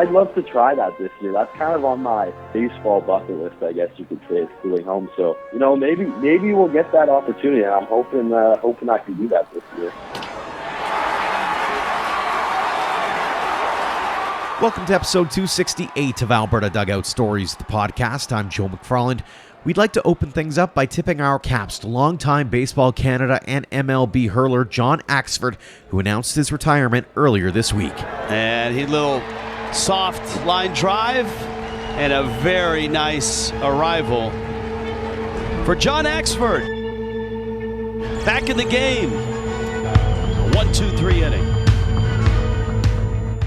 I'd love to try that this year. That's kind of on my baseball bucket list, I guess you could say, schooling home. So, maybe we'll get that opportunity, and I'm hoping I can do that this year. Welcome to episode 268 of Alberta Dugout Stories, the podcast. I'm Joe McFarland. We'd like to open things up by tipping our caps to longtime Baseball Canada and MLB hurler John Axford, who announced his retirement earlier this week. And he little soft line drive and a very nice arrival for John Axford. Back in the game. A 1-2-3 inning.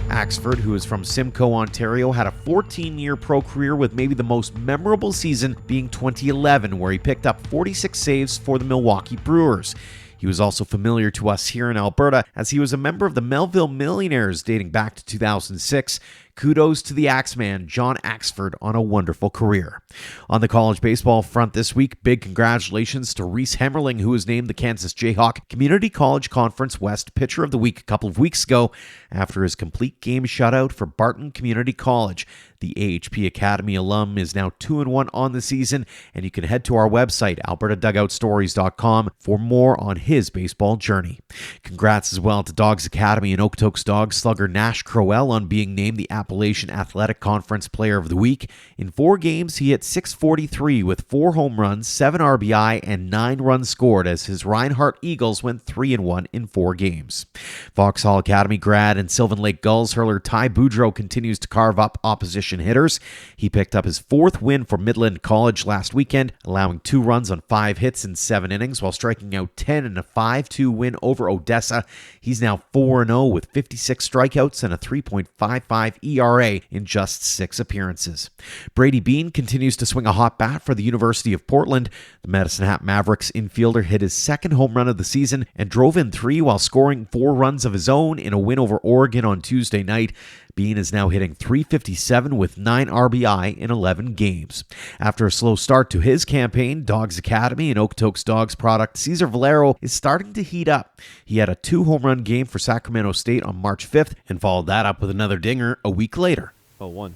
Axford, who is from Simcoe, Ontario, had a 14-year pro career with maybe the most memorable season being 2011, where he picked up 46 saves for the Milwaukee Brewers. He was also familiar to us here in Alberta as he was a member of the Melville Millionaires dating back to 2006. Kudos to the Axeman, John Axford, on a wonderful career. On the college baseball front this week, big congratulations to Reese Hemmerling, who was named the Kansas Jayhawk Community College Conference West Pitcher of the Week a couple of weeks ago after his complete game shutout for Barton Community College. The AHP Academy alum is now 2-1 on the season, and you can head to our website, albertadugoutstories.com, for more on his baseball journey. Congrats as well to Dawgs Academy and Okotoks dog slugger Nash Crowell on being named the Appalachian Athletic Conference Player of the Week. In 4 games, he hit .643 with 4 home runs, 7 RBI, and 9 runs scored as his Reinhardt Eagles went 3-1 in 4 games. Vauxhall Academy grad and Sylvan Lake Gulls hurler Ty Boudreau continues to carve up opposition hitters. He picked up his 4th win for Midland College last weekend, allowing 2 runs on 5 hits in 7 innings while striking out 10 in a 5-2 win over Odessa. He's now 4-0 with 56 strikeouts and a 3.55 ERA in just 6 appearances. Brady Bean continues to swing a hot bat for the University of Portland. The Medicine Hat Mavericks infielder hit his 2nd home run of the season and drove in 3 while scoring 4 runs of his own in a win over Oregon on Tuesday night. Bean is now hitting .357 with 9 RBI in 11 games. After a slow start to his campaign, Dawgs Academy and Okotoks Dogs product Cesar Valero is starting to heat up. He had a 2-home run game for Sacramento State on March 5th and followed that up with another dinger a week later. 0-1.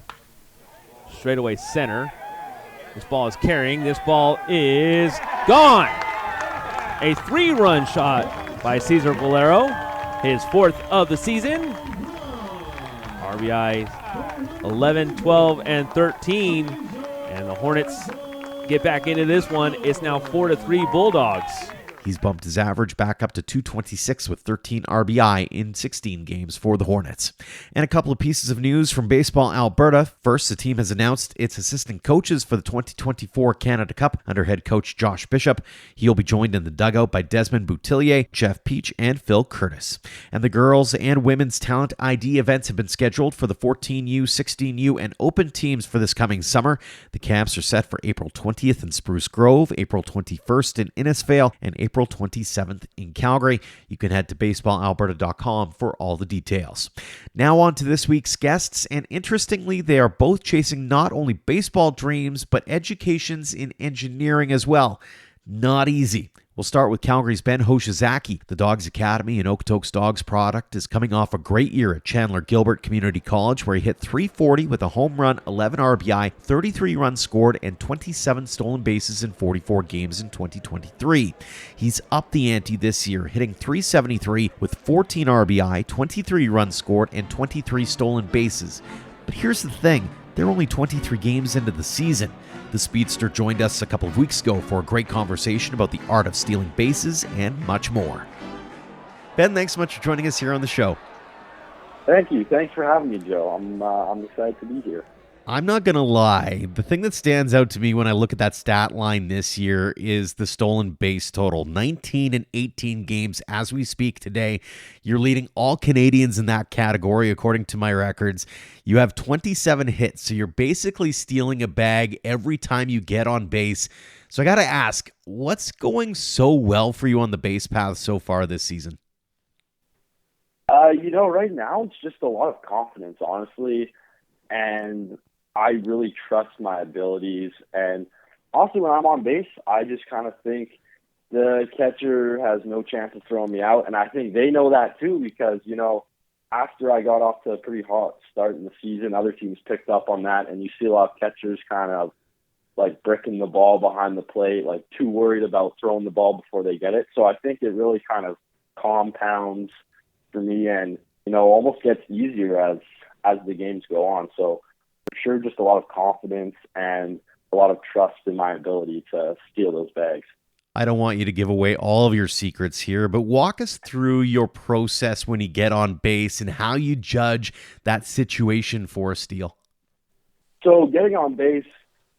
Straightaway center. This ball is carrying. This ball is gone. A 3-run shot by Cesar Valero, his 4th of the season. RBI 11, 12, and 13. And the Hornets get back into this one. It's now 4-3 Bulldogs. He's bumped his average back up to .226 with 13 RBI in 16 games for the Hornets. And a couple of pieces of news from Baseball Alberta. First, the team has announced its assistant coaches for the 2024 Canada Cup under head coach Josh Bishop. He'll be joined in the dugout by Desmond Boutillier, Jeff Peach, and Phil Curtis. And the girls' and women's talent ID events have been scheduled for the 14U, 16U, and Open teams for this coming summer. The camps are set for April 20th in Spruce Grove, April 21st in Innisfail, and April 27th in Calgary. You can head to baseballalberta.com for all the details. Now on to this week's guests, and interestingly, they are both chasing not only baseball dreams, but educations in engineering as well. Not easy. We'll start with Calgary's Ben Hoshizaki. The Dawgs Academy and Okotoks Dogs product is coming off a great year at Chandler-Gilbert Community College, where he hit .340 with a home run, 11 RBI, 33 runs scored, and 27 stolen bases in 44 games in 2023. He's up the ante this year, hitting .373 with 14 RBI, 23 runs scored, and 23 stolen bases. But here's the thing, they're only 23 games into the season. The speedster joined us a couple of weeks ago for a great conversation about the art of stealing bases and much more. Ben, thanks so much for joining us here on the show. Thank you. Thanks for having me, Joe. I'm excited to be here. I'm not going to lie. The thing that stands out to me when I look at that stat line this year is the stolen base total. 19 and 18 games as we speak today. You're leading all Canadians in that category, according to my records. You have 27 hits, so you're basically stealing a bag every time you get on base. So I got to ask, what's going so well for you on the base path so far this season? Right now it's just a lot of confidence, honestly. And I really trust my abilities. And also when I'm on base, I just kind of think the catcher has no chance of throwing me out. And I think they know that too because, after I got off to a pretty hot start in the season, other teams picked up on that, and you see a lot of catchers kind of like bricking the ball behind the plate, like too worried about throwing the ball before they get it. So I think it really kind of compounds for me and, almost gets easier as the games go on. So for sure, just a lot of confidence and a lot of trust in my ability to steal those bags. I don't want you to give away all of your secrets here, but walk us through your process when you get on base and how you judge that situation for a steal. So getting on base,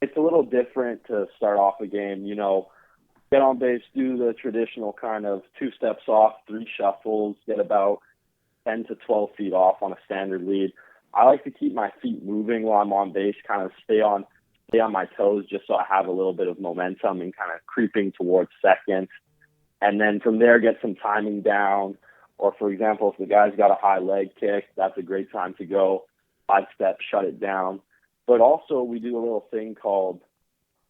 it's a little different to start off a game. Get on base, do the traditional kind of 2 steps off, 3 shuffles, get about 10 to 12 feet off on a standard lead. I like to keep my feet moving while I'm on base, kind of stay on my toes just so I have a little bit of momentum and kind of creeping towards second. And then from there, get some timing down. Or, for example, if the guy's got a high leg kick, that's a great time to go 5 steps, shut it down. But also we do a little thing called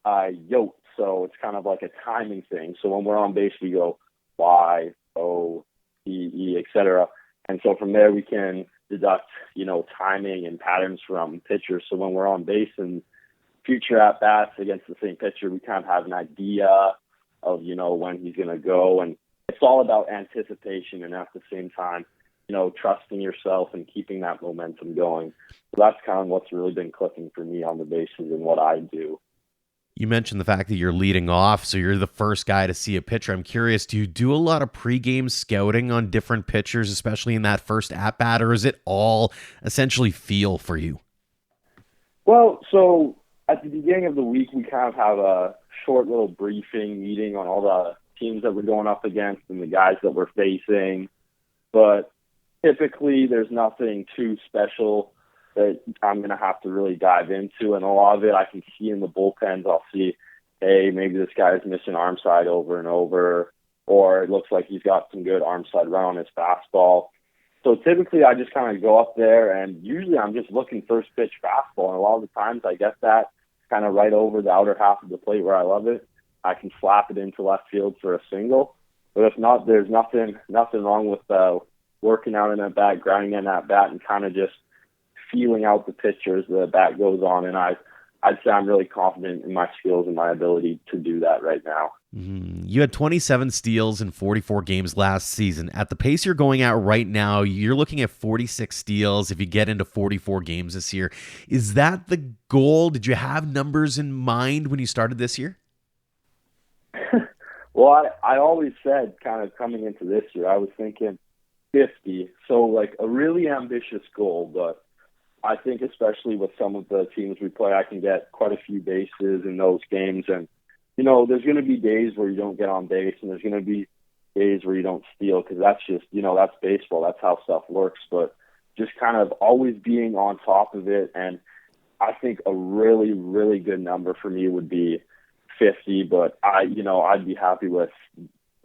yoke. So it's kind of like a timing thing. So when we're on base, we go Y, O, E, E, etc. And so from there, we can deduct, timing and patterns from pitchers. So when we're on base and future at-bats against the same pitcher, we kind of have an idea of, when he's going to go. And it's all about anticipation and at the same time, trusting yourself and keeping that momentum going. So that's kind of what's really been clicking for me on the bases and what I do. You mentioned the fact that you're leading off, so you're the first guy to see a pitcher. I'm curious, do you do a lot of pregame scouting on different pitchers, especially in that first at-bat, or is it all essentially feel for you? Well, so at the beginning of the week, we kind of have a short little briefing meeting on all the teams that we're going up against and the guys that we're facing. But typically, there's nothing too special that I'm going to have to really dive into. And a lot of it I can see in the bullpens. I'll see, hey, maybe this guy's missing arm side over and over, or it looks like he's got some good arm side run on his fastball. So typically I just kind of go up there, and usually I'm just looking first pitch fastball. And a lot of the times I get that kind of right over the outer half of the plate where I love it. I can slap it into left field for a single. But if not, there's nothing wrong with working out in that bat, grinding in that bat, and kind of just feeling out the pitcher as the bat goes on. And I'd say I'm really confident in my skills and my ability to do that right now. You had 27 steals in 44 games last season. At the pace you're going at right now, you're looking at 46 steals if you get into 44 games this year. Is that the goal? Did you have numbers in mind when you started this year? Well, I always said, kind of coming into this year, I was thinking 50. So like a really ambitious goal, but I think especially with some of the teams we play, I can get quite a few bases in those games. And, there's going to be days where you don't get on base, and there's going to be days where you don't steal, because that's just, that's baseball. That's how stuff works. But just kind of always being on top of it. And I think a really, really good number for me would be 50. But I'd be happy with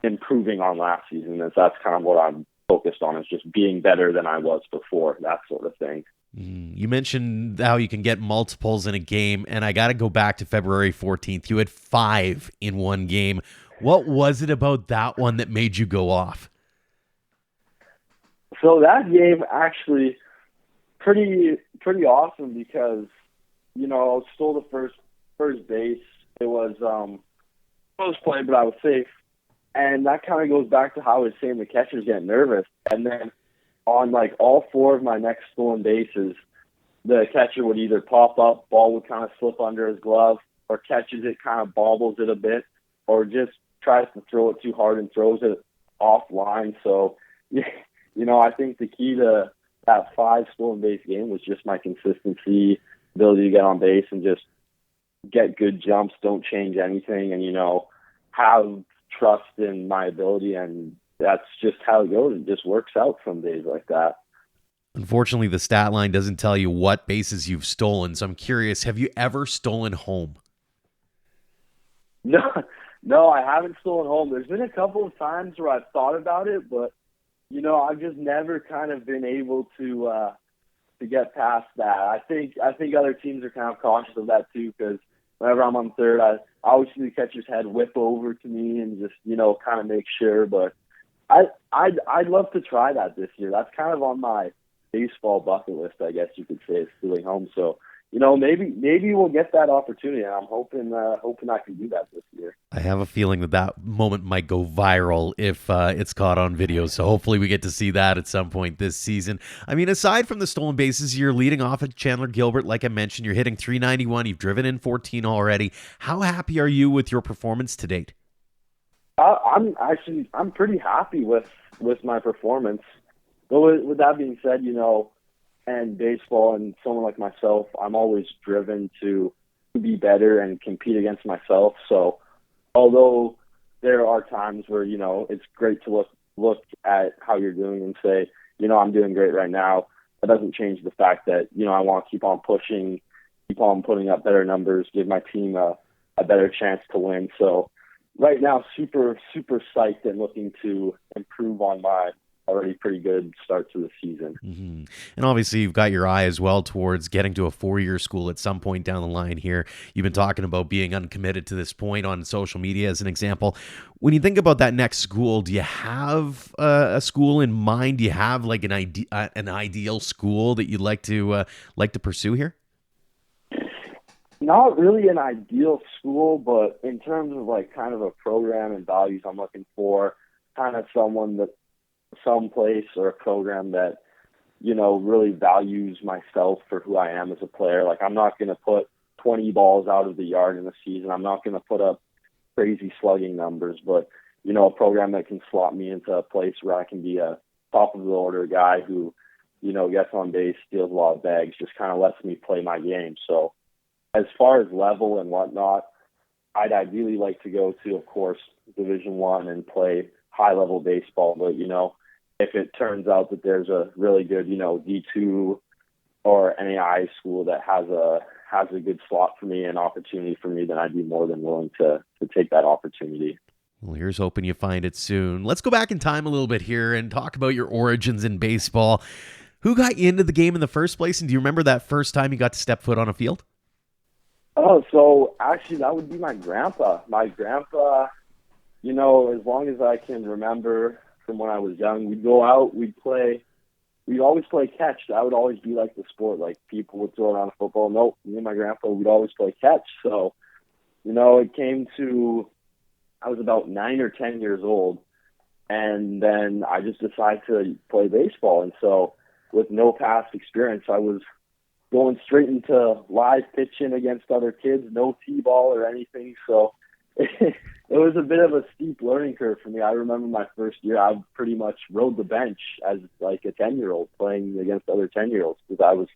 improving on last season. That's kind of what I'm focused on, is just being better than I was before, that sort of thing. You mentioned how you can get multiples in a game, and I got to go back to February 14th. You had 5 in one game. What was it about that one that made you go off? So that game actually pretty awesome because, I was still the first base. It was close play, but I was safe. And that kind of goes back to how I was saying the catchers get nervous. And then on like all 4 of my next stolen bases, the catcher would either pop up, ball would kind of slip under his glove, or catches it, kind of bobbles it a bit, or just tries to throw it too hard and throws it offline. So, I think the key to that 5 stolen base game was just my consistency, ability to get on base and just get good jumps, don't change anything, and, have trust in my ability, and that's just how it goes. It just works out some days like that. Unfortunately, the stat line doesn't tell you what bases you've stolen, so I'm curious, have you ever stolen home? No, I haven't stolen home. There's been a couple of times where I've thought about it, but, I've just never kind of been able to get past that. I think other teams are kind of cautious of that too, because whenever I'm on third, I always see the catcher's head whip over to me and just, kind of make sure. But I'd love to try that this year. That's kind of on my baseball bucket list, I guess you could say, is stealing home. So, maybe we'll get that opportunity. And I'm hoping I can do that this year. I have a feeling that moment might go viral if it's caught on video. So hopefully we get to see that at some point this season. I mean, aside from the stolen bases, you're leading off at Chandler-Gilbert. Like I mentioned, you're hitting .391. You've driven in 14 already. How happy are you with your performance to date? I'm pretty happy with my performance. But with that being said, and baseball and someone like myself, I'm always driven to be better and compete against myself. So although there are times where, it's great to look at how you're doing and say, I'm doing great right now, that doesn't change the fact that, I want to keep on pushing, keep on putting up better numbers, give my team a better chance to win. So right now, super, super psyched and looking to improve on my already pretty good start to the season. Mm-hmm. And obviously you've got your eye as well towards getting to a 4-year school at some point down the line here. You've been talking about being uncommitted to this point on social media as an example. When you think about that next school, do you have a school in mind? Do you have like an ideal school that you'd like to pursue here? Not really an ideal school, but in terms of like kind of a program and values, I'm looking for kind of some place or a program that, really values myself for who I am as a player. Like, I'm not going to put 20 balls out of the yard in a season. I'm not going to put up crazy slugging numbers, but, a program that can slot me into a place where I can be a top of the order guy who, gets on base, steals a lot of bags, just kind of lets me play my game. So as far as level and whatnot, I'd ideally like to go to, of course, Division I and play high-level baseball. But, if it turns out that there's a really good, D2 or NAI school that has a good slot for me and opportunity for me, then I'd be more than willing to take that opportunity. Well, here's hoping you find it soon. Let's go back in time a little bit here and talk about your origins in baseball. Who got you into the game in the first place, and do you remember that first time you got to step foot on a field? Oh, so actually that would be my grandpa. My grandpa, as long as I can remember from when I was young, we'd go out, we'd always play catch. That would always be like the sport. Like, people would throw around a football. Nope, me and my grandpa, we'd always play catch. So, it came to, I was about 9 or 10 years old, and then I just decided to play baseball. And so with no past experience, I was going straight into live pitching against other kids, no T-ball or anything. So it was a bit of a steep learning curve for me. I remember my first year, I pretty much rode the bench as like a 10-year-old playing against other 10-year-olds because I was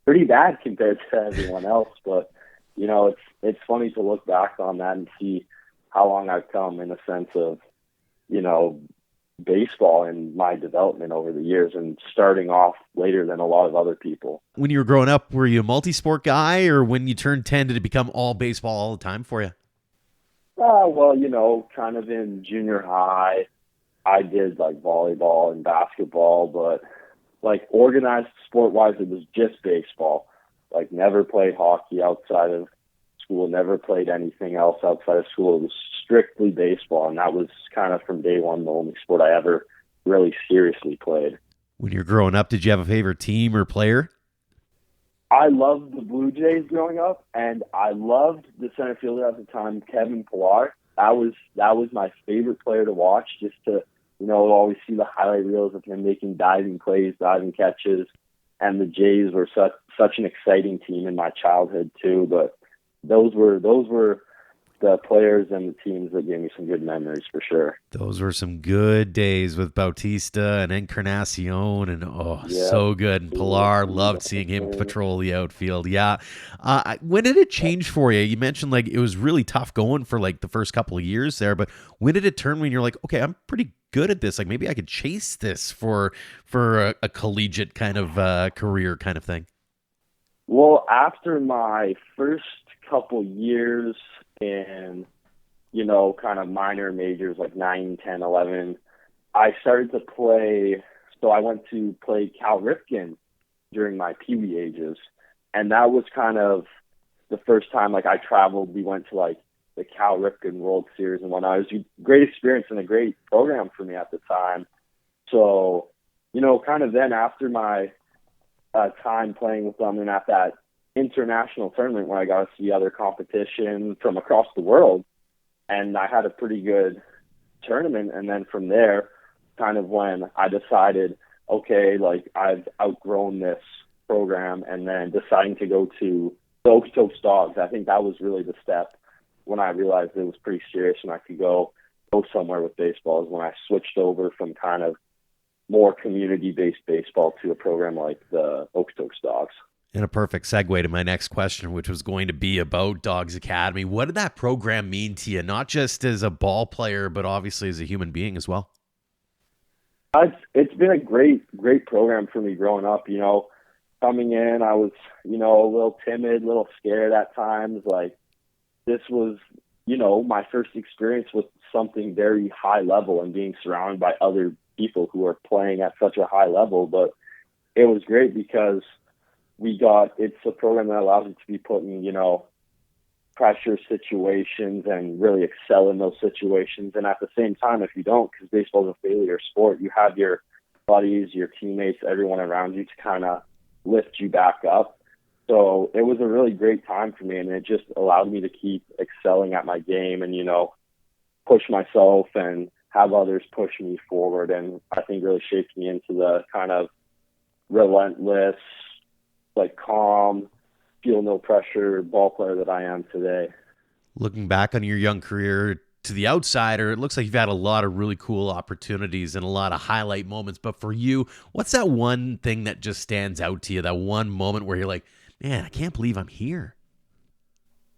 pretty bad compared to everyone else. But, it's funny to look back on that and see how long I've come in a sense of, baseball and my development over the years and starting off later than a lot of other people. When you were growing up, were you a multi-sport guy, or when you turned 10, did it become all baseball all the time for you? Well, kind of in junior high, I did like volleyball and basketball, but like organized sport-wise, it was just baseball. Like, never played hockey outside of school, never played anything else outside of school. It was strictly baseball, and that was kind of from day one the only sport I ever really seriously played. When you were growing up, did you have a favorite team or player? I loved the Blue Jays growing up, and I loved the center fielder at the time, Kevin Pillar. That was my favorite player to watch, just to, always see the highlight reels of him making diving plays, diving catches. And the Jays were such an exciting team in my childhood too. But those were the players and the teams that gave me some good memories for sure. Those were some good days with Bautista and Encarnacion and so good. And Pillar, loved seeing him patrol the outfield. Yeah. When did it change for you? You mentioned like it was really tough going for like the first couple of years there, but when did it turn when you're like, okay, I'm pretty good at this. Like, maybe I could chase this for a collegiate kind of career kind of thing? Well, after my first couple years in, kind of minor majors like 9, 10, 11, I started to play. So I went to play Cal Ripken during my Pee-wee ages. And that was kind of the first time, like, I traveled. We went to, like, the Cal Ripken World Series and whatnot. It was a great experience and a great program for me at the time. So, kind of then after my time playing with them, and at that international tournament where I got to see other competition from across the world, and I had a pretty good tournament. And then from there, kind of when I decided, okay, like I've outgrown this program, and then deciding to go to the Okotoks Dawgs, I think that was really the step when I realized it was pretty serious and I could go somewhere with baseball, is when I switched over from kind of more community-based baseball to a program like the Okotoks Dawgs. And a perfect segue to my next question, which was going to be about Dawgs Academy. What did that program mean to you, not just as a ball player, but obviously as a human being as well? It's been a great program for me growing up. You know, coming in, I was, you know, a little timid, a little scared at times. Like, this was, you know, my first experience with something very high level and being surrounded by other people who are playing at such a high level. But it was great because it's a program that allows you to be put in, you know, pressure situations and really excel in those situations. And at the same time, if you don't, because baseball is a failure sport, you have your buddies, your teammates, everyone around you to kind of lift you back up. So it was a really great time for me, and it just allowed me to keep excelling at my game and, you know, push myself and have others push me forward. And I think really shaped me into the kind of relentless, like calm, feel no pressure ball player that I am today. Looking back on your young career, to the outsider, it looks like you've had a lot of really cool opportunities and a lot of highlight moments. But for you, what's that one thing that just stands out to you, that one moment where you're like, man, I can't believe I'm here?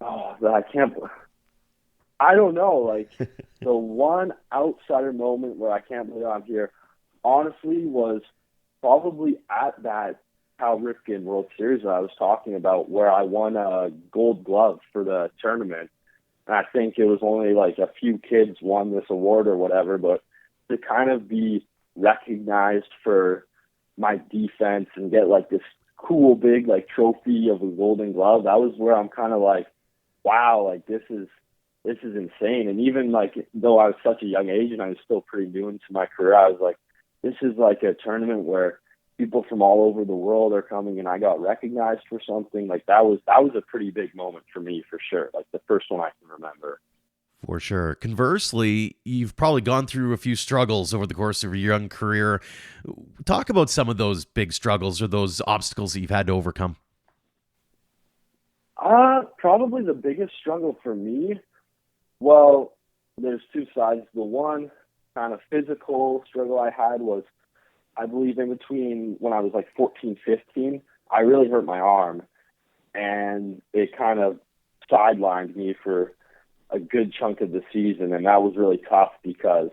Oh, I don't know. Like, the one outsider moment where I can't believe I'm here, honestly, was probably at that Cal Ripken World Series that I was talking about, where I won a gold glove for the tournament. And I think it was only like a few kids won this award or whatever, but to kind of be recognized for my defense and get like this cool big like trophy of a golden glove, that was where I'm kind of like, wow, like this is insane. And even like, though I was such a young age and I was still pretty new into my career, I was like, this is like a tournament where people from all over the world are coming and I got recognized for something. Like that was a pretty big moment for me, for sure. Like the first one I can remember. For sure. Conversely, you've probably gone through a few struggles over the course of your young career. Talk about some of those big struggles or those obstacles that you've had to overcome. Probably the biggest struggle for me, well, there's two sides. The one kind of physical struggle I had was, I believe in between when I was like 14, 15, I really hurt my arm, and it kind of sidelined me for a good chunk of the season. And that was really tough because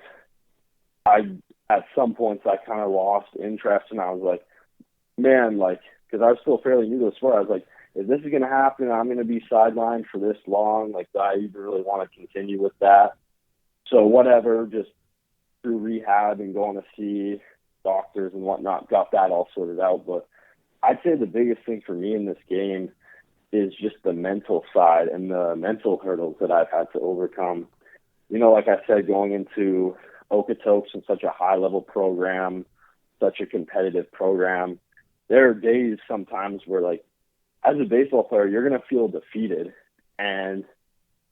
at some points I kind of lost interest, and I was like, man, like, because I was still fairly new to the sport, I was like, if this is going to happen, I'm going to be sidelined for this long. Like, do I even really want to continue with that? So whatever, just through rehab and going to see doctors and whatnot, got that all sorted out. But I'd say the biggest thing for me in this game is just the mental side and the mental hurdles that I've had to overcome. You know, like I said, going into Okotoks in such a high-level program, such a competitive program, there are days sometimes where, like, as a baseball player, you're going to feel defeated. And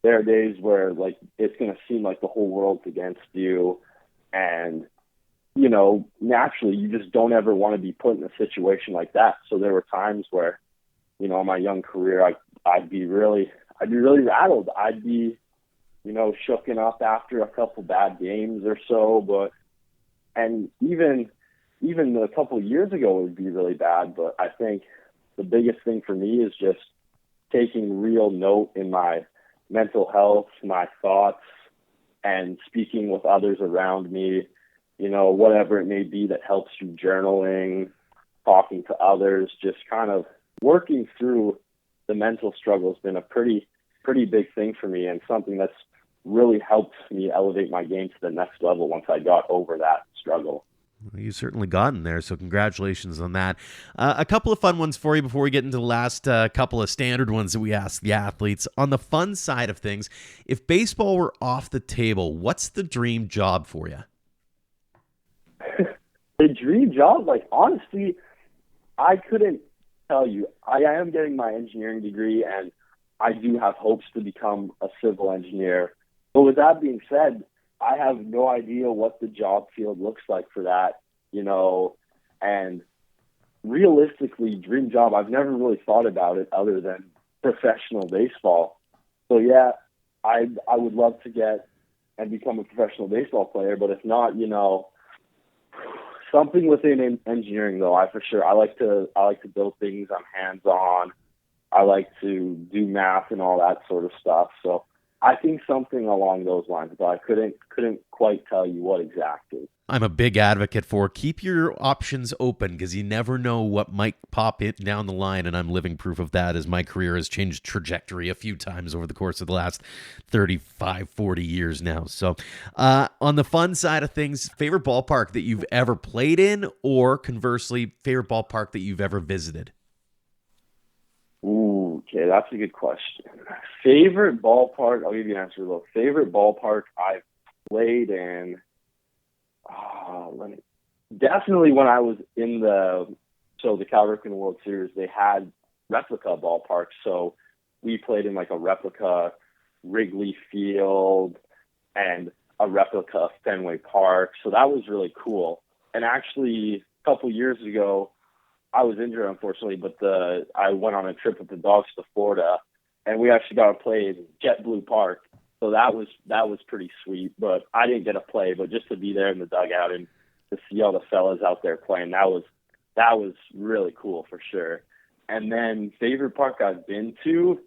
there are days where, like, it's going to seem like the whole world's against you. And, you know, naturally, you just don't ever want to be put in a situation like that. So there were times where, you know, in my young career, I'd be really rattled. I'd be, you know, shooken up after a couple bad games or so. And even a couple of years ago, it would be really bad. But I think the biggest thing for me is just taking real note in my mental health, my thoughts, and speaking with others around me, you know, whatever it may be that helps you, journaling, talking to others, just kind of working through the mental struggle has been a pretty big thing for me, and something that's really helped me elevate my game to the next level once I got over that struggle. Well, you've certainly gotten there, so congratulations on that. A couple of fun ones for you before we get into the last couple of standard ones that we ask the athletes. On the fun side of things, if baseball were off the table, what's the dream job for you? The dream job? Like, honestly, I couldn't tell you, I am getting my engineering degree, and I do have hopes to become a civil engineer. But with that being said, I have no idea what the job field looks like for that, and realistically, dream job, I've never really thought about it other than professional baseball. So yeah, I would love to get and become a professional baseball player, but if not, something within engineering though, I like to build things. I'm hands-on. I like to do math and all that sort of stuff. So I think something along those lines, but I couldn't quite tell you what exactly. I'm a big advocate for keep your options open because you never know what might pop it down the line, and I'm living proof of that as my career has changed trajectory a few times over the course of the last 35, 40 years now. So on the fun side of things, favorite ballpark that you've ever played in, or conversely, favorite ballpark that you've ever visited? Ooh, okay, that's a good question. Favorite ballpark, I'll give you an answer though. Favorite ballpark I've played in, definitely when I was in the Cal Ripken World Series, they had replica ballparks. So we played in like a replica Wrigley Field and a replica Fenway Park. So that was really cool. And actually, a couple years ago, I was injured, unfortunately, but I went on a trip with the Dawgs to Florida, and we actually got to play in JetBlue Park. So that was pretty sweet. But I didn't get to play, but just to be there in the dugout and to see all the fellas out there playing, that was really cool for sure. And then favorite park I've been to,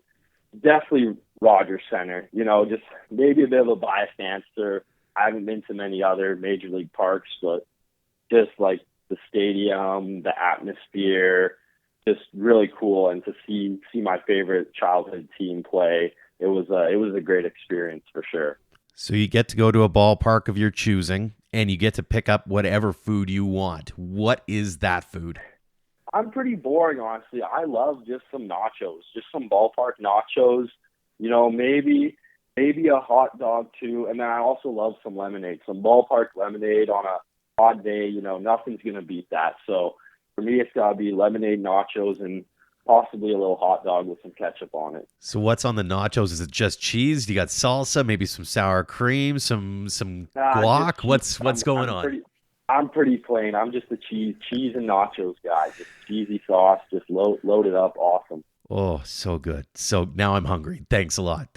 definitely Rogers Center. Just maybe a bit of a biased answer. I haven't been to many other major league parks, but just like the stadium, the atmosphere, just really cool. And to see my favorite childhood team play, it was a great experience for sure. So you get to go to a ballpark of your choosing, and you get to pick up whatever food you want. What is that food? I'm pretty boring, honestly. I love just some nachos, just some ballpark nachos. Maybe a hot dog too, and then I also love some lemonade, some ballpark lemonade on a odd day. Nothing's gonna beat that. So for me, it's gotta be lemonade, nachos, and possibly a little hot dog with some ketchup on it. So what's on the nachos? Is it just cheese? You got salsa, maybe some sour cream, some guac? What's going on? I'm pretty plain. I'm just a cheese and nachos guy. Just cheesy sauce, just load it up. Awesome. Oh, so good. So now I'm hungry. Thanks a lot.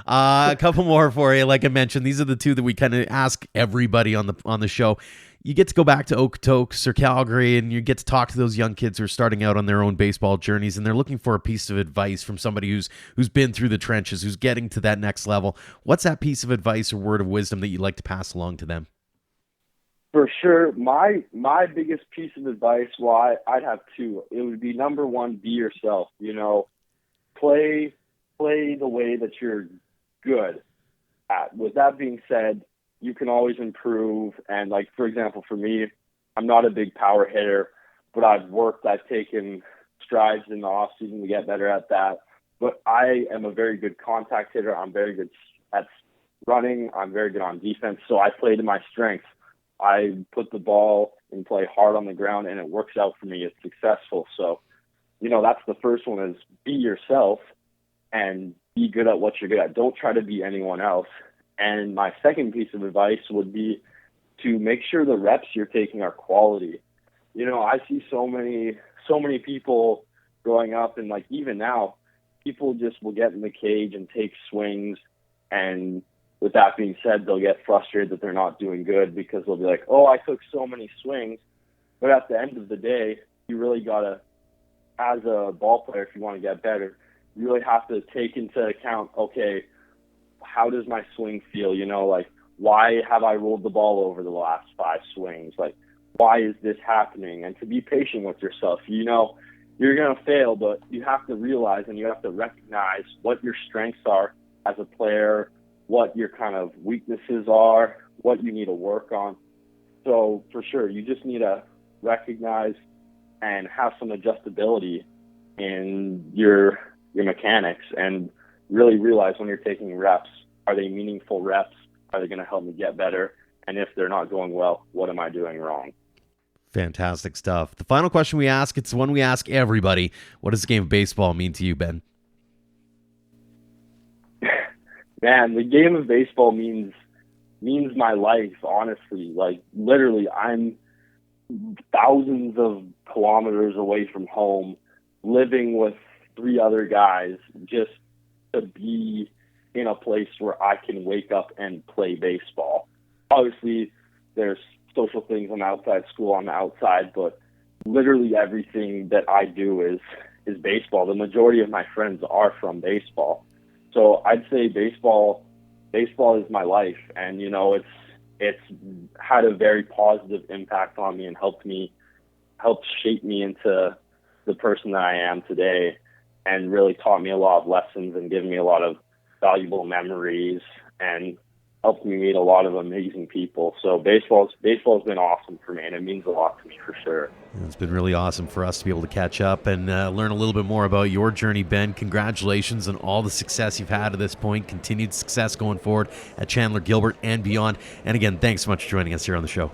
A couple more for you. Like I mentioned, these are the two that we kind of ask everybody on the show. You get to go back to Okotoks or Calgary, and you get to talk to those young kids who are starting out on their own baseball journeys, and they're looking for a piece of advice from somebody who's been through the trenches, who's getting to that next level. What's that piece of advice or word of wisdom that you'd like to pass along to them? For sure, my biggest piece of advice, I'd have two. It would be number one, be yourself. Play the way that you're good at. With that being said, you can always improve. And like, for example, for me, I'm not a big power hitter, but I've taken strides in the off season to get better at that. But I am a very good contact hitter. I'm very good at running. I'm very good on defense. So I play to my strengths. I put the ball and play hard on the ground, and it works out for me. It's successful. So, that's the first one, is be yourself and be good at what you're good at. Don't try to be anyone else. And my second piece of advice would be to make sure the reps you're taking are quality. I see so many people growing up, and like even now, people just will get in the cage and take swings, and with that being said, they'll get frustrated that they're not doing good because they'll be like, oh, I took so many swings. But at the end of the day, you really got to, as a ball player, if you want to get better, you really have to take into account, okay, how does my swing feel? Why have I rolled the ball over the last 5 swings? Like, why is this happening? And to be patient with yourself. You're going to fail, but you have to realize and you have to recognize what your strengths are as a player, what your kind of weaknesses are, what you need to work on. So for sure, you just need to recognize and have some adjustability in your mechanics and really realize when you're taking reps, are they meaningful reps? Are they going to help me get better? And if they're not going well, what am I doing wrong? Fantastic stuff. The final question we ask, it's the one we ask everybody. What does the game of baseball mean to you, Ben? Man, the game of baseball means my life, honestly. Like, literally, I'm thousands of kilometers away from home, living with 3 other guys, just to be in a place where I can wake up and play baseball. Obviously, there's social things on the outside, school on the outside, but literally everything that I do is baseball. The majority of my friends are from baseball. So I'd say baseball is my life, and it's had a very positive impact on me and helped shape me into the person that I am today, and really taught me a lot of lessons and given me a lot of valuable memories and helped me meet a lot of amazing people. So baseball's been awesome for me, and it means a lot to me for sure. It's been really awesome for us to be able to catch up and learn a little bit more about your journey, Ben. Congratulations on all the success you've had to this point. Continued success going forward at Chandler-Gilbert and beyond. And again, thanks so much for joining us here on the show.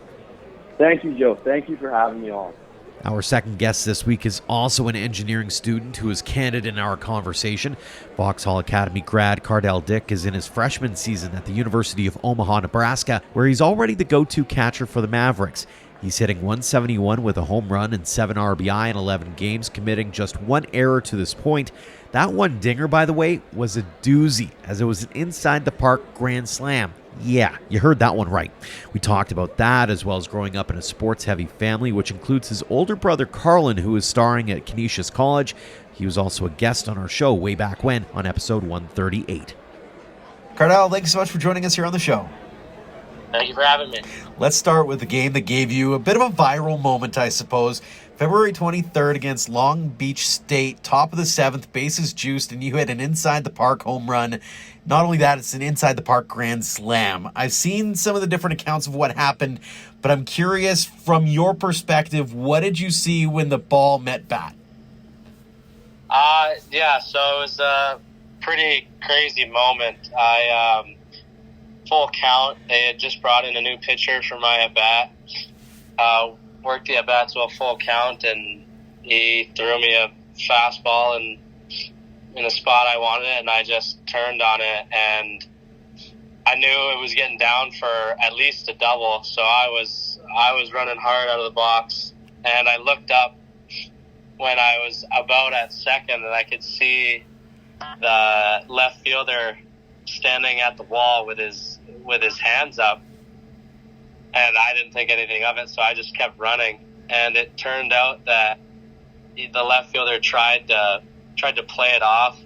Thank you, Joe. Thank you for having me on. Our second guest this week is also an engineering student who is candid in our conversation. Vauxhall Academy grad Cardel Dick is in his freshman season at the University of Omaha, Nebraska, where he's already the go-to catcher for the Mavericks. He's hitting .171 with a home run and 7 RBI in 11 games, committing just 1 error to this point. That one dinger, by the way, was a doozy, as it was an inside-the-park grand slam. Yeah, you heard that one right. We talked about that, as well as growing up in a sports-heavy family, which includes his older brother Carlin, who is starring at Canisius College. He was also a guest on our show way back when, on episode 138. Cardel, thank you so much for joining us here on the show. Thank you for having me. Let's start with the game that gave you a bit of a viral moment, I suppose. February 23rd against Long Beach State, top of the 7th, bases juiced, and you hit an inside-the-park home run. Not only that, it's an inside-the-park grand slam. I've seen some of the different accounts of what happened, but I'm curious, from your perspective, what did you see when the ball met bat? So it was a pretty crazy moment. Full count. They had just brought in a new pitcher for my at-bat. Worked the at-bat to a full count, and he threw me a fastball in a spot I wanted it, and I just turned on it, and I knew it was getting down for at least a double, so I was running hard out of the box, and I looked up when I was about at second, and I could see the left fielder standing at the wall with his hands up, and I didn't think anything of it, so I just kept running. And it turned out that the left fielder tried to play it off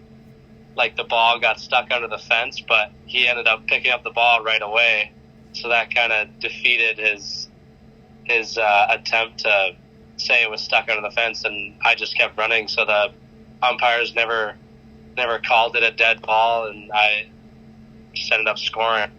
like the ball got stuck under the fence, but he ended up picking up the ball right away, so that kind of defeated his attempt to say it was stuck under the fence, and I just kept running, so the umpires never called it a dead ball, and I just ended up scoring.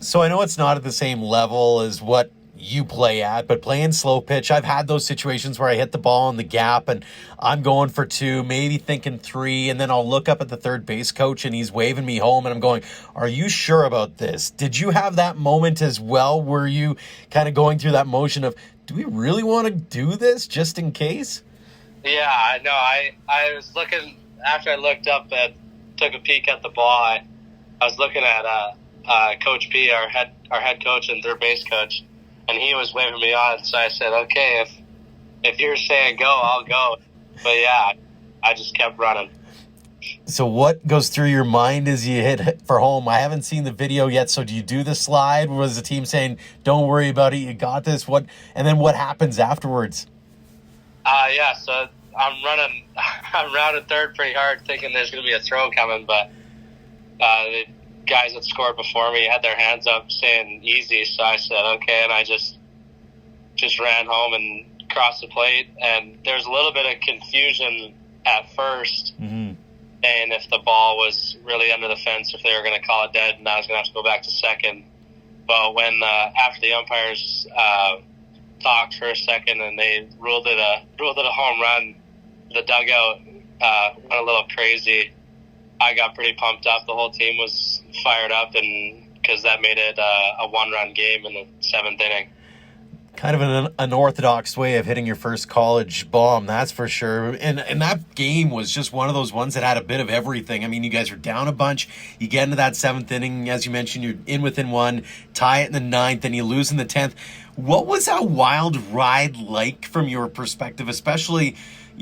So I know it's not at the same level as what you play at, but playing slow pitch, I've had those situations where I hit the ball in the gap and I'm going for 2, maybe thinking 3, and then I'll look up at the third base coach and he's waving me home and I'm going, are you sure about this? Did you have that moment as well? Were you kind of going through that motion of, do we really want to do this just in case? Yeah, I know. I was looking, after I looked up and took a peek at the ball, I was looking at Coach P, our head coach and third base coach, and he was waving me on. So I said, okay, if you're saying go, I'll go. But yeah, I just kept running. So what goes through your mind as you hit for home? I haven't seen the video yet. So do you do the slide? Was the team saying, don't worry about it, you got this? And then what happens afterwards? So I'm rounding third pretty hard, thinking there's going to be a throw coming, but the guys that scored before me had their hands up saying easy, so I said okay, and I just ran home and crossed the plate, and there's a little bit of confusion at first, saying if the ball was really under the fence, if they were going to call it dead, and I was going to have to go back to second. But when after the umpires talked for a second and they ruled it a home run, the dugout went a little crazy. I got pretty pumped up. The whole team was fired up, and because that made it a one-run game in the 7th inning. Kind of an unorthodox way of hitting your first college bomb, that's for sure. And that game was just one of those ones that had a bit of everything. I mean, you guys were down a bunch. You get into that 7th inning, as you mentioned, you're in within one, tie it in the 9th, and you lose in the 10th. What was that wild ride like from your perspective, especially,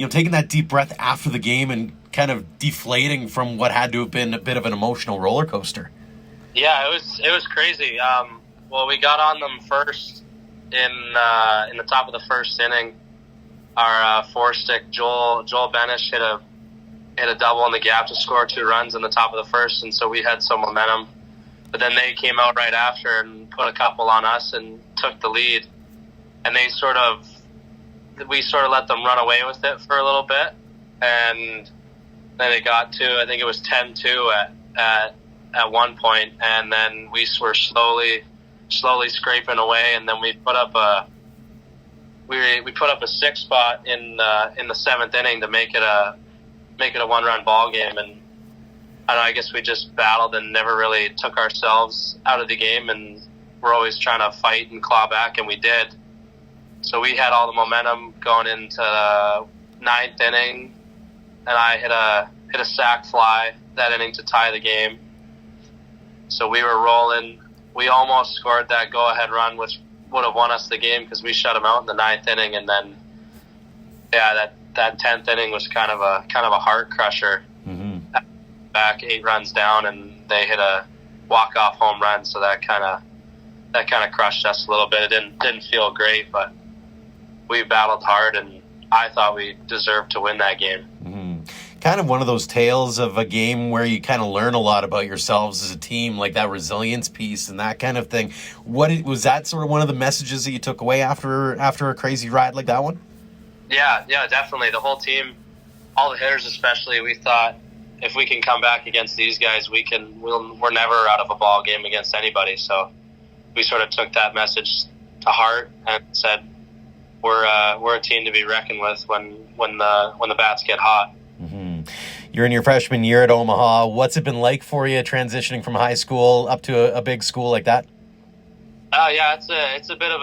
taking that deep breath after the game and kind of deflating from what had to have been a bit of an emotional roller coaster? Yeah, it was crazy. Well, we got on them first in the top of the first inning. Our 4-stick Joel Benish hit a double in the gap to score 2 runs in the top of the first, and so we had some momentum. But then they came out right after and put a couple on us and took the lead. And we sort of let them run away with it for a little bit, and then it got to, I think it was 10-2 at one point, and then we were slowly scraping away, and then we put up a 6 spot in the 7th inning to make it a 1-run ball game. And I guess we just battled and never really took ourselves out of the game, and we're always trying to fight and claw back, and we did. So we had all the momentum going into the 9th inning, and I hit a sac fly that inning to tie the game. So we were rolling. We almost scored that go-ahead run, which would have won us the game because we shut them out in the 9th inning. And then, that 10th inning was kind of a heart crusher. Mm-hmm. Back 8 runs down, and they hit a walk-off home run. So that kind of crushed us a little bit. It didn't feel great, but we battled hard, and I thought we deserved to win that game. Mm-hmm. Kind of one of those tales of a game where you kind of learn a lot about yourselves as a team, like that resilience piece and that kind of thing. Was that sort of one of the messages that you took away after a crazy ride like that one? Yeah, definitely. The whole team, all the hitters especially, we thought if we can come back against these guys, we're never out of a ball game against anybody. So we sort of took that message to heart and said we're a team to be reckoned with when the bats get hot. Mm-hmm. You're in your freshman year at Omaha. What's it been like for you transitioning from high school up to a big school like that? Yeah, it's a bit of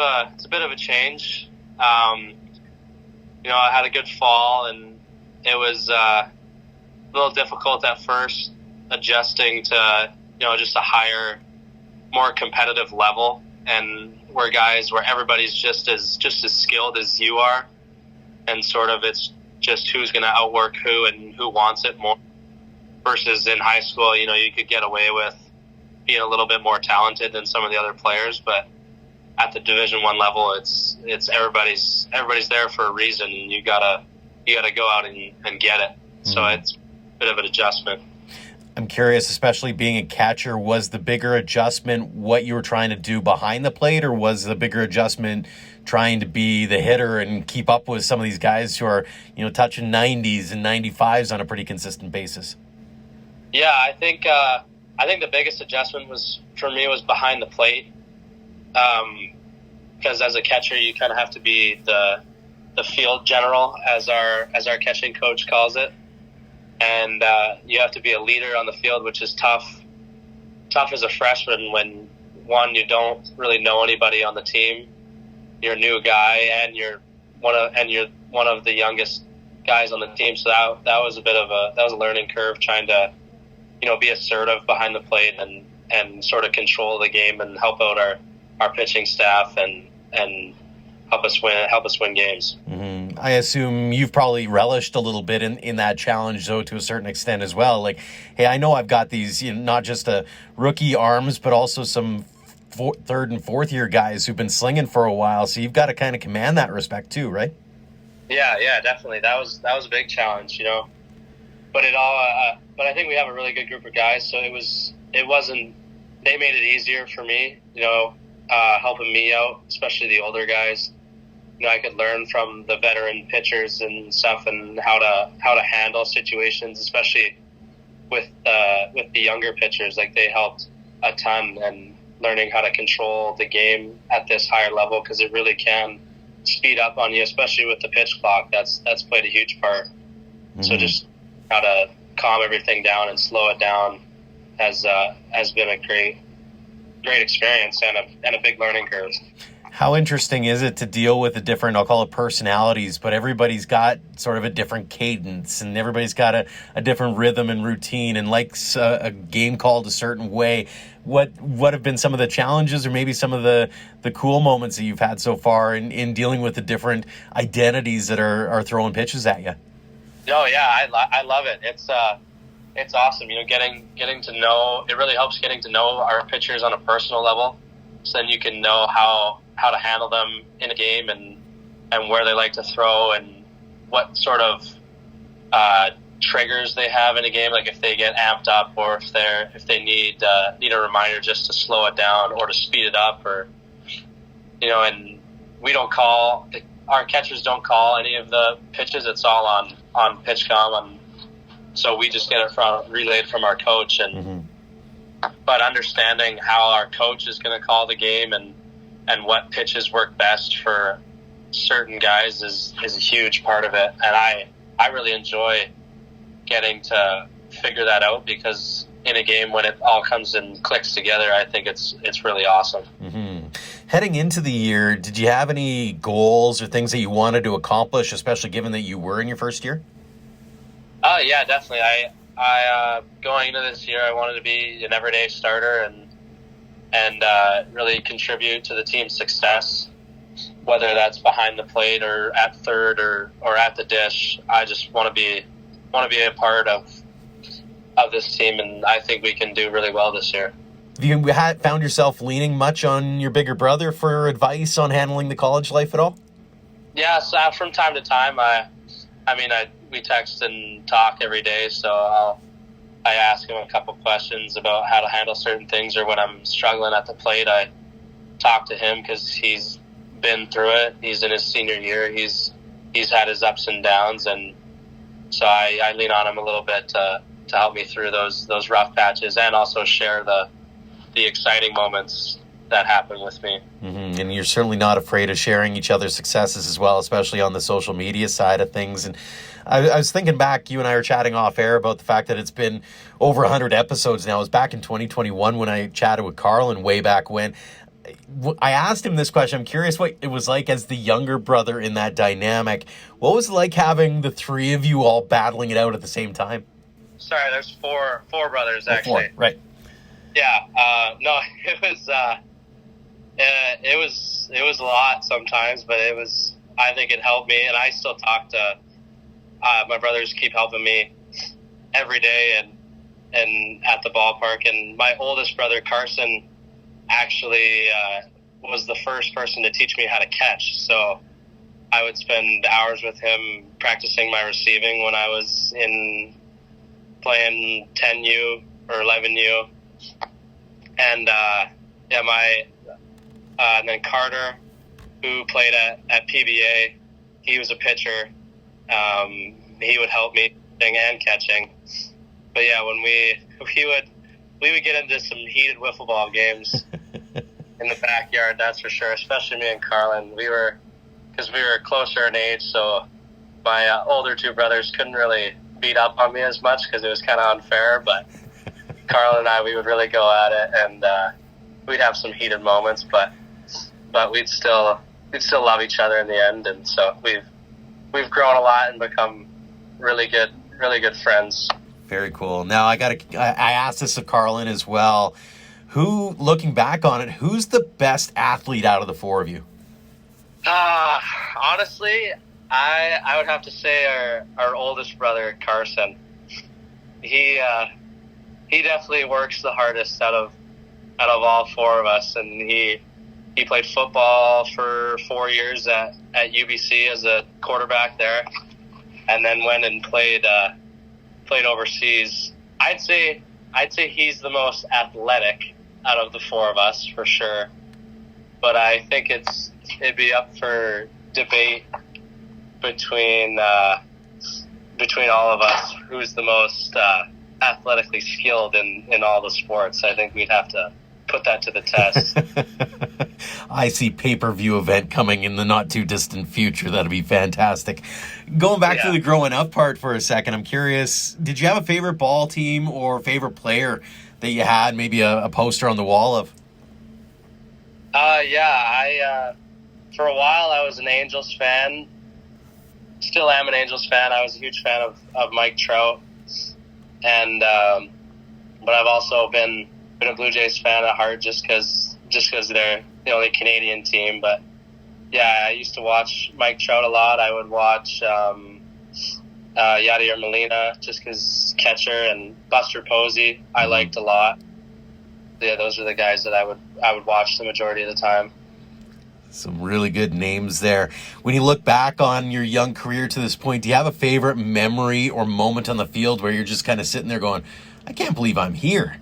a change. I had a good fall, and it was a little difficult at first adjusting to just a higher, more competitive level, and where everybody's just as skilled as you are, and sort of it's just who's going to outwork who and who wants it more. Versus in high school, you could get away with being a little bit more talented than some of the other players, but at the Division I level, it's everybody's there for a reason, and you gotta go out and get it. Mm-hmm. So it's a bit of an adjustment. I'm curious, especially being a catcher, was the bigger adjustment what you were trying to do behind the plate, or was the bigger adjustment trying to be the hitter and keep up with some of these guys who are, touching 90s and 95s on a pretty consistent basis? Yeah, I think the biggest adjustment was behind the plate, because as a catcher you kind of have to be the field general, as our catching coach calls it. And you have to be a leader on the field, which is tough as a freshman when, one, you don't really know anybody on the team. You're a new guy, and you're one of the youngest guys on the team. So that was a learning curve, trying to be assertive behind the plate and sort of control the game and help out our pitching staff and help us win games. Mm-hmm. I assume you've probably relished a little bit in that challenge, though, to a certain extent as well. Like, hey, I know I've got these, not just rookie arms, but also some third and fourth year guys who've been slinging for a while. So you've got to kind of command that respect too, right? Yeah, definitely. That was a big challenge, But but I think we have a really good group of guys. So they made it easier for me, helping me out, especially the older guys. I could learn from the veteran pitchers and stuff, and how to handle situations, especially with the younger pitchers. Like, they helped a ton, and learning how to control the game at this higher level, because it really can speed up on you, especially with the pitch clock. That's played a huge part. Mm-hmm. So just how to calm everything down and slow it down has been a great experience and a big learning curve. How interesting is it to deal with the different, I'll call it personalities, but everybody's got sort of a different cadence and everybody's got a different rhythm and routine and likes a game called a certain way. What have been some of the challenges or maybe some of the cool moments that you've had so far in dealing with the different identities that are throwing pitches at you? Oh, yeah, I love it. It's awesome, getting to know, it really helps getting to know our pitchers on a personal level. So then you can know how to handle them in a game and where they like to throw and what sort of triggers they have in a game, like if they get amped up or if they need a reminder just to slow it down or to speed it up, or and we don't call, our catchers don't call any of the pitches. It's all on PitchCom, so we just get it relayed from our coach but understanding how our coach is going to call the game and what pitches work best for certain guys is a huge part of it. And I really enjoy getting to figure that out, because in a game when it all comes and clicks together, I think it's really awesome. Mm-hmm. Heading into the year, did you have any goals or things that you wanted to accomplish, especially given that you were in your first year? Yeah, definitely. I going into this year, I wanted to be an everyday starter and really contribute to the team's success, whether that's behind the plate or at third or at the dish. I just want to be a part of this team, and I think we can do really well this year. Have you found yourself leaning much on your bigger brother for advice on handling the college life at all? Yeah, so from time to time, we text and talk every day, so I ask him a couple questions about how to handle certain things, or when I'm struggling at the plate, I talk to him because he's been through it. He's in his senior year. He's had his ups and downs, and so I lean on him a little bit to help me through those rough patches, and also share the exciting moments that happen with me. Mm-hmm. And you're certainly not afraid of sharing each other's successes as well, especially on the social media side of things. And I was thinking back, you and I were chatting off air about the fact that it's been over 100 episodes now. It was back in 2021 when I chatted with Carlin way back when. I asked him this question. I'm curious what it was like as the younger brother in that dynamic. What was it like having the three of you all battling it out at the same time? Sorry, there's four brothers, actually. Four, right. Yeah, no, it was a lot sometimes, but I think it helped me, and I still talk to my brothers. Keep helping me every day and at the ballpark. And my oldest brother Carson actually was the first person to teach me how to catch, so I would spend hours with him practicing my receiving when I was playing 10U or 11U. And and then Carter, who played at PBA, he was a pitcher. He would help me pitching and catching. But yeah, when we would get into some heated wiffle ball games in the backyard, that's for sure. Especially me and Carlin, because we were closer in age, so my older two brothers couldn't really beat up on me as much because it was kind of unfair. But Carlin and I, we would really go at it, and we'd have some heated moments, but we'd still love each other in the end. And so we've grown a lot and become really good friends. Very cool. Now I asked this of Carlin as well. Looking back on it, who's the best athlete out of the four of you? Honestly, I would have to say our oldest brother Carson. He definitely works the hardest out of all four of us, and he played football for 4 years at UBC as a quarterback there, and then went and played overseas. I'd say he's the most athletic out of the four of us for sure, but I think it'd be up for debate between all of us who's the most athletically skilled in all the sports. I think we'd have to put that to the test. I see pay-per-view event coming in the not too distant future. That'd be fantastic. Going back to the growing up part for a second, I'm curious, did you have a favorite ball team or favorite player that you had maybe a poster on the wall of? for a while, I was an Angels fan. Still am an Angels fan. I was a huge fan of Mike Trout. And but I've also been a Blue Jays fan at heart just because they're the only Canadian team. But yeah, I used to watch Mike Trout a lot. I would watch Yadier Molina just because catcher, and Buster Posey I liked a lot. Yeah, those are the guys that I would watch the majority of the time. Some really good names there. When you look back on your young career to this point, do you have a favorite memory or moment on the field where you're just kind of sitting there going, I can't believe I'm here?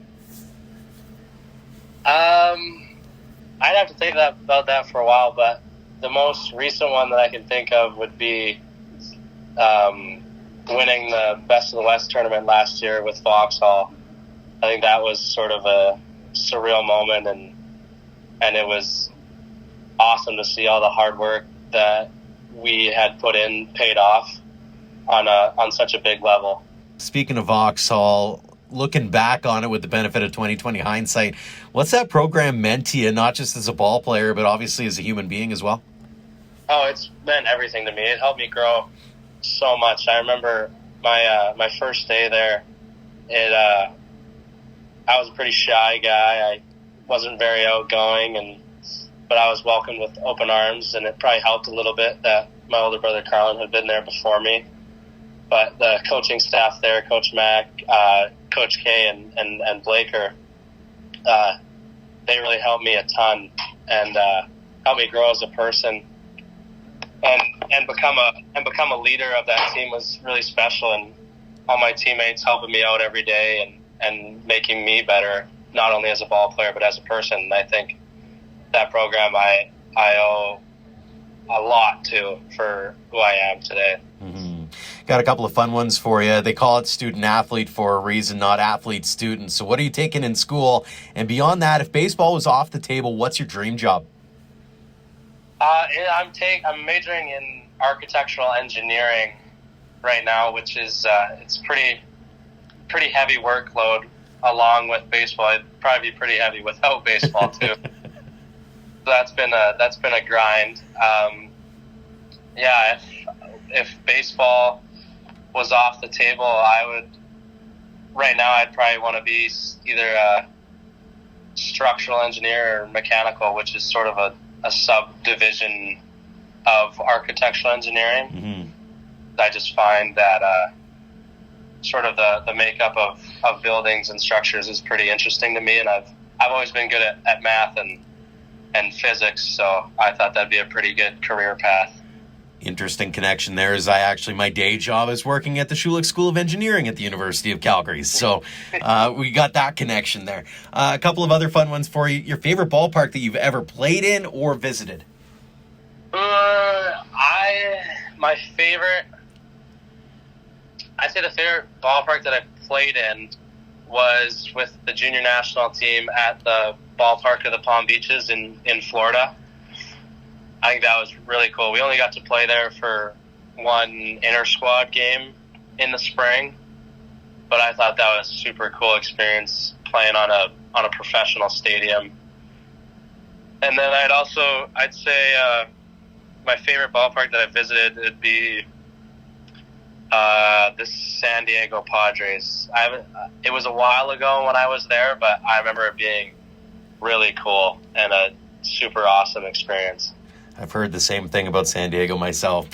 I'd have to think about that for a while, but the most recent one that I can think of would be winning the Best of the West tournament last year with Vauxhall. I think that was sort of a surreal moment, and it was awesome to see all the hard work that we had put in paid off on such a big level. Speaking of Vauxhall, looking back on it with the benefit of 2020 hindsight, what's that program meant to you, not just as a ball player, but obviously as a human being as well? Oh, it's meant everything to me. It helped me grow so much. I remember my first day there. I was a pretty shy guy. I wasn't very outgoing, but I was welcomed with open arms, and it probably helped a little bit that my older brother Carlin had been there before me. But the coaching staff there, Coach Mack, Coach K, and Blaker, they really helped me a ton and helped me grow as a person. And become a leader of that team was really special, and all my teammates helping me out every day and making me better, not only as a ball player but as a person. And I think that program I owe a lot to for who I am today. Mm-hmm. Got a couple of fun ones for you. They call it student athlete for a reason, not athlete student. So what are you taking in school? And beyond that, if baseball was off the table, what's your dream job? I'm majoring in architectural engineering right now, which is it's pretty heavy workload along with baseball. It'd probably be pretty heavy without baseball too. That's been a grind. If baseball was off the table, right now I'd probably want to be either a structural engineer or mechanical, which is sort of a subdivision of architectural engineering. Mm-hmm. I just find that sort of the makeup of buildings and structures is pretty interesting to me, and I've always been good at math and physics, so I thought that'd be a pretty good career path. Interesting connection there, as my day job is working at the Schulich School of Engineering at the University of Calgary. So we got that connection there. A couple of other fun ones for you. Your favorite ballpark that you've ever played in or visited? I'd say the favorite ballpark that I played in was with the junior national team at the ballpark of the Palm Beaches in Florida. I think that was really cool. We only got to play there for one inter-squad game in the spring, but I thought that was a super cool experience playing on a professional stadium. And then I'd say my favorite ballpark that I visited would be the San Diego Padres. It was a while ago when I was there, but I remember it being really cool and a super awesome experience. I've heard the same thing about San Diego myself.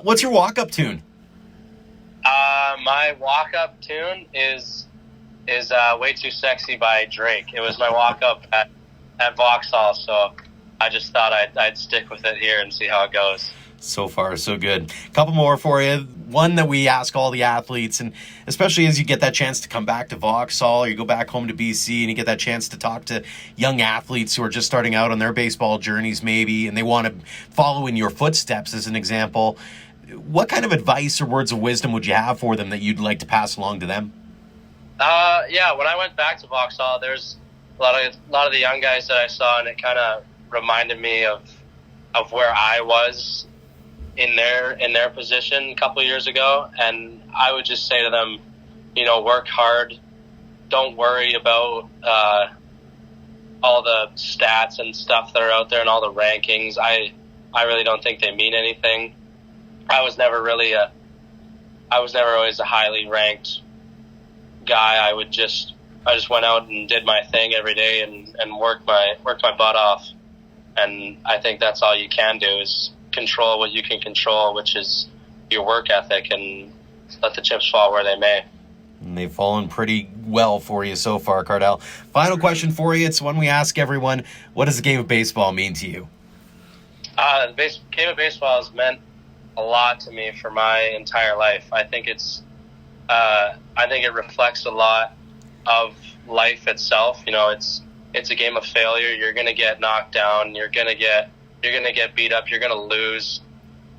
What's your walk-up tune? My walk-up tune is Way Too Sexy by Drake. It was my walk-up at Vauxhall, so I just thought I'd stick with it here and see how it goes. So far, so good. A couple more for you. One that we ask all the athletes, and especially as you get that chance to come back to Vauxhall or you go back home to BC and you get that chance to talk to young athletes who are just starting out on their baseball journeys maybe, and they want to follow in your footsteps as an example. What kind of advice or words of wisdom would you have for them that you'd like to pass along to them? When I went back to Vauxhall, there's a lot of the young guys that I saw, and it kind of reminded me of where I was in their position a couple of years ago. And I would just say to them, work hard. Don't worry about all the stats and stuff that are out there and all the rankings. I I really don't think they mean anything. I was never always a highly ranked guy. I just went out and did my thing every day and worked my butt off. And I think that's all you can do is control what you can control, which is your work ethic, and let the chips fall where they may. And they've fallen pretty well for you so far, Cardel. Final question for you. It's one we ask everyone. What does the game of baseball mean to you? The game of baseball has meant a lot to me for my entire life. I think it reflects a lot of life itself. You know, it's a game of failure. You're going to get knocked down. You're going to get beat up. You're going to lose.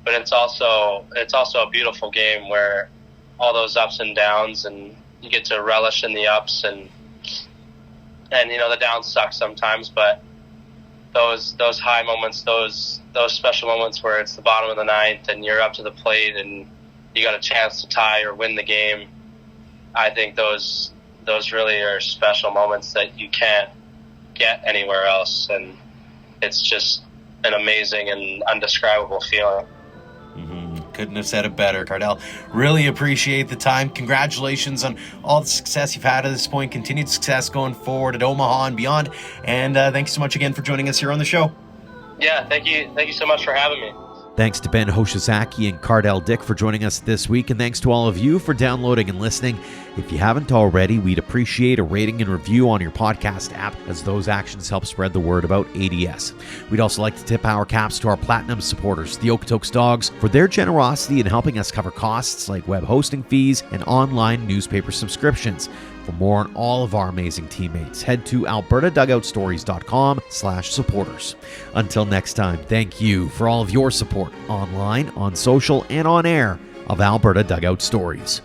But it's also a beautiful game where all those ups and downs, and you get to relish in the ups, and you know, the downs suck sometimes, but those high moments, those special moments where it's the bottom of the ninth and you're up to the plate and you got a chance to tie or win the game, I think those really are special moments that you can't get anywhere else, and it's just an amazing and undescribable feeling. Couldn't have said it better, Cardel. Really appreciate the time. Congratulations on all the success you've had at this point. Continued success going forward at Omaha and beyond. And thanks so much again for joining us here on the show. Yeah, thank you so much for having me. Thanks to Ben Hoshizaki and Cardel Dick for joining us this week, and thanks to all of you for downloading and listening. If you haven't already, we'd appreciate a rating and review on your podcast app, as those actions help spread the word about ADS. We'd also like to tip our caps to our platinum supporters, the Okotoks Dawgs, for their generosity in helping us cover costs like web hosting fees and online newspaper subscriptions. For more on all of our amazing teammates, head to albertadugoutstories.com/supporters. Until next time, thank you for all of your support online, on social, and on air of Alberta Dugout Stories.